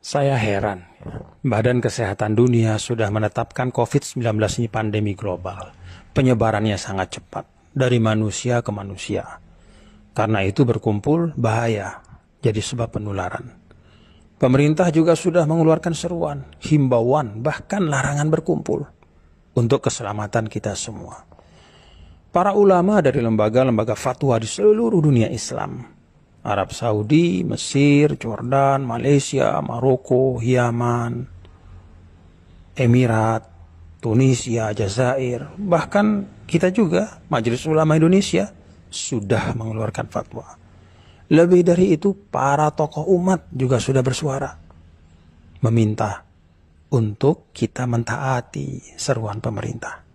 Saya heran, Badan Kesehatan Dunia sudah menetapkan COVID-19 ini pandemi global. Penyebarannya sangat cepat, dari manusia ke manusia. Karena itu berkumpul bahaya, jadi sebab penularan. Pemerintah juga sudah mengeluarkan seruan, himbauan, bahkan larangan berkumpul untuk keselamatan kita semua. Para ulama dari lembaga-lembaga fatwa di seluruh dunia Islam, Arab Saudi, Mesir, Jordan, Malaysia, Maroko, Yaman, Emirat, Tunisia, Jazair, bahkan kita juga, Majelis Ulama Indonesia, sudah mengeluarkan fatwa. Lebih dari itu, para tokoh umat juga sudah bersuara, meminta untuk kita mentaati seruan pemerintah.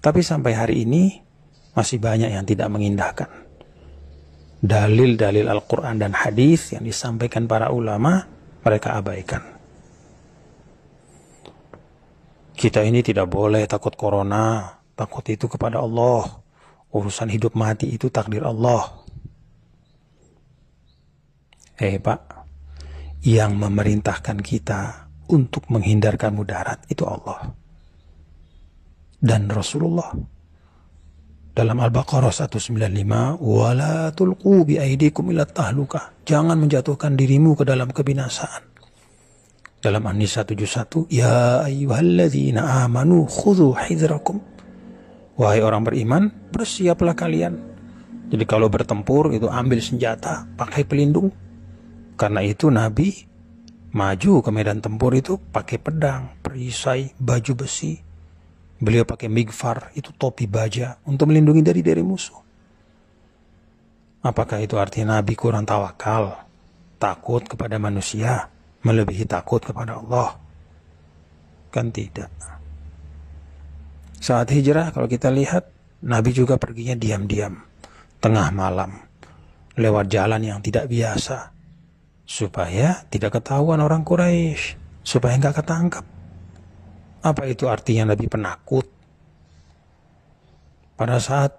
Tapi sampai hari ini, masih banyak yang tidak mengindahkan dalil-dalil Al-Quran dan hadis yang disampaikan para ulama, mereka abaikan. Kita ini tidak boleh takut corona, takut itu kepada Allah. Urusan hidup mati itu takdir Allah. Pak, yang memerintahkan kita untuk menghindarkan mudarat itu Allah dan Rasulullah. Dalam Al-Baqarah 195, wala tulqu bi aidikum ila tahlukah. Jangan menjatuhkan dirimu ke dalam kebinasaan. Dalam An-Nisa 71, ya ayyuhalladzina amanu khudhu hidrakum. Wahai orang beriman, bersiaplah kalian. Jadi kalau bertempur itu ambil senjata, pakai pelindung. Karena itu Nabi maju ke medan tempur itu pakai pedang, perisai, baju besi. Beliau pakai migfar, itu topi baja, untuk melindungi dari musuh. Apakah itu artinya Nabi kurang tawakal, takut kepada manusia, melebihi takut kepada Allah? Kan tidak. Saat hijrah, kalau kita lihat, Nabi juga perginya diam-diam, tengah malam, lewat jalan yang tidak biasa, supaya tidak ketahuan orang Quraisy, supaya nggak ketangkap. Apa itu artinya Nabi penakut? Pada saat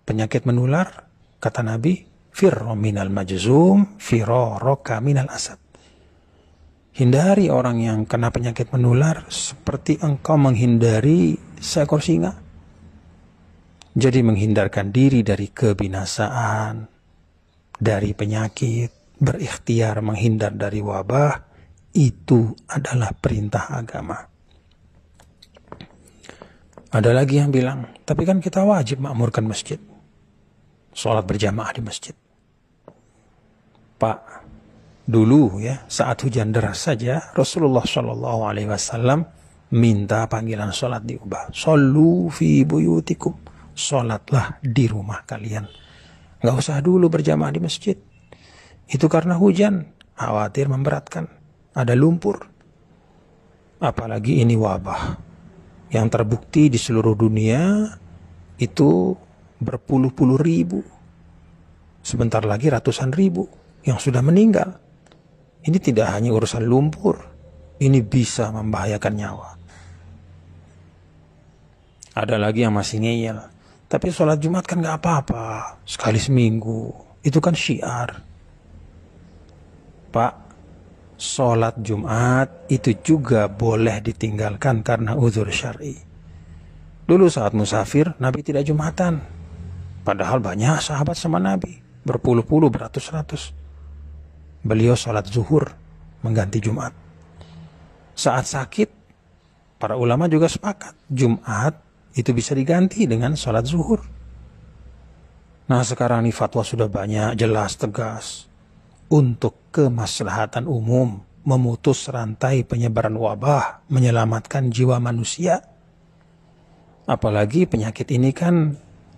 penyakit menular, kata Nabi, firro minal majzum, firoroka minal asad. Hindari orang yang kena penyakit menular seperti engkau menghindari seekor singa. Jadi menghindarkan diri dari kebinasaan, dari penyakit, berikhtiar menghindar dari wabah, itu adalah perintah agama. Ada lagi yang bilang, tapi kan kita wajib makmurkan masjid. Sholat berjamaah di masjid. Pak, dulu ya, saat hujan deras saja, Rasulullah SAW minta panggilan sholat diubah. Shollu fi buyutikum. Sholatlah di rumah kalian. Nggak usah dulu berjamaah di masjid. Itu karena hujan, khawatir memberatkan. Ada lumpur. Apalagi ini wabah yang terbukti di seluruh dunia itu berpuluh-puluh ribu. Sebentar lagi ratusan ribu yang sudah meninggal. Ini tidak hanya urusan lumpur, ini bisa membahayakan nyawa. Ada lagi yang masih ngeyel, tapi sholat Jumat kan gak apa-apa, sekali seminggu, itu kan syiar. Pak, sholat Jumat itu juga boleh ditinggalkan karena uzur syar'i. Dulu saat musafir, Nabi tidak Jumatan. Padahal banyak sahabat sama Nabi, berpuluh-puluh, beratus-ratus. Beliau sholat zuhur, mengganti Jumat. Saat sakit, para ulama juga sepakat, Jumat itu bisa diganti dengan sholat zuhur. Nah sekarang ini fatwa sudah banyak, jelas, tegas. Untuk kemaslahatan umum, memutus rantai penyebaran wabah, menyelamatkan jiwa manusia. Apalagi penyakit ini kan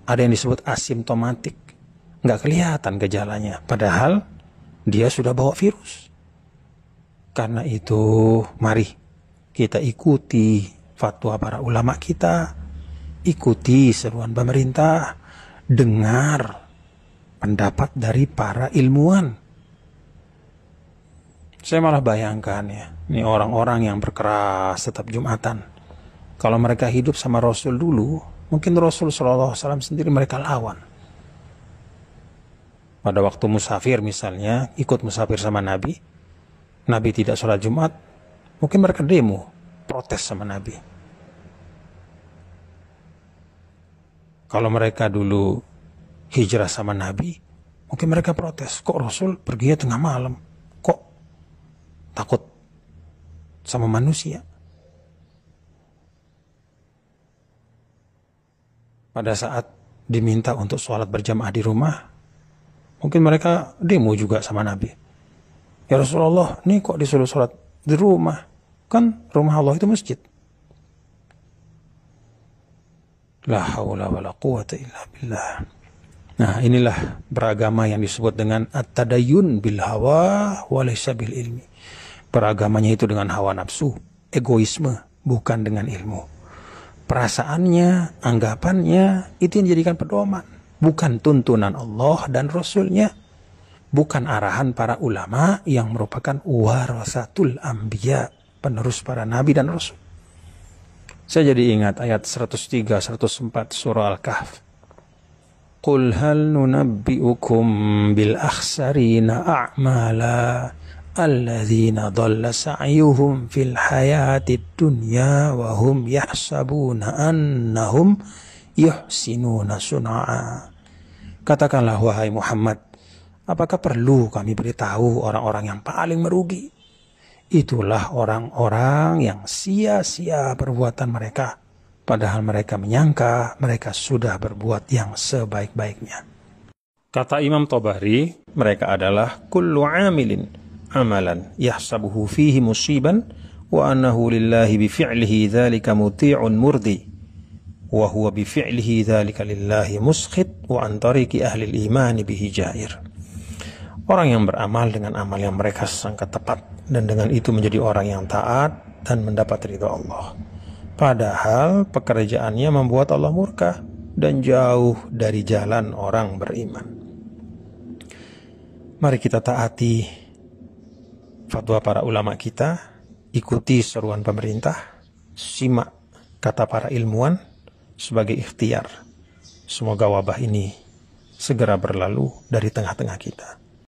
ada yang disebut asimptomatik, nggak kelihatan gejalanya, padahal dia sudah bawa virus. Karena itu, mari kita ikuti fatwa para ulama kita, ikuti seruan pemerintah, dengar pendapat dari para ilmuwan. Saya malah bayangkan ya, ini orang-orang yang berkeras tetap Jumatan. Kalau mereka hidup sama Rasul dulu, mungkin Rasul SAW sendiri mereka lawan. Pada waktu musafir misalnya, ikut musafir sama Nabi, Nabi tidak sholat Jumat, mungkin mereka demo, protes sama Nabi. Kalau mereka dulu hijrah sama Nabi, mungkin mereka protes, kok Rasul pergi tengah malam, kok takut sama manusia. Pada saat diminta untuk sholat berjamaah di rumah, mungkin mereka demo juga sama Nabi. Ya Rasulullah, nih kok disuruh sholat di rumah? Kan rumah Allah itu masjid. La haula wa la quwata illa billah. Nah, inilah beragama yang disebut dengan at-tadayyun bil hawa wa laysa bil ilmi. Beragamanya itu dengan hawa nafsu, egoisme, bukan dengan ilmu. Perasaannya, anggapannya, itu yang dijadikan pedoman. Bukan tuntunan Allah dan Rasulnya. Bukan arahan para ulama yang merupakan warasatul anbiya, penerus para nabi dan rasul. Saya jadi ingat ayat 103, 104 surah Al-Kahf. Qul hal nunabbi'ukum bil akhsarina a'mala alladzina dhalla sa'yuhum fil hayatid dunya wa hum yahsabuna annahum yuhsinuna sun'a. Katakanlah wahai Muhammad, apakah perlu kami beritahu orang-orang yang paling merugi? Itulah orang-orang yang sia-sia perbuatan mereka, padahal mereka menyangka mereka sudah berbuat yang sebaik-baiknya. Kata Imam Tabari, mereka adalah kullu amilin amalan yahsabuhu fihi musiban wa annahu lillahi bifi'lihi dzalika muti'un murdi wa huwa bifi'lihi dzalika lillahi muskhit wa an tariqi ahli al-iman bihi jair. Orang yang beramal dengan amal yang mereka sangka tepat dan dengan itu menjadi orang yang taat dan mendapat ridha Allah. Padahal pekerjaannya membuat Allah murka dan jauh dari jalan orang beriman. Mari kita taati fatwa para ulama kita, ikuti seruan pemerintah, simak kata para ilmuwan sebagai ikhtiar. Semoga wabah ini segera berlalu dari tengah-tengah kita.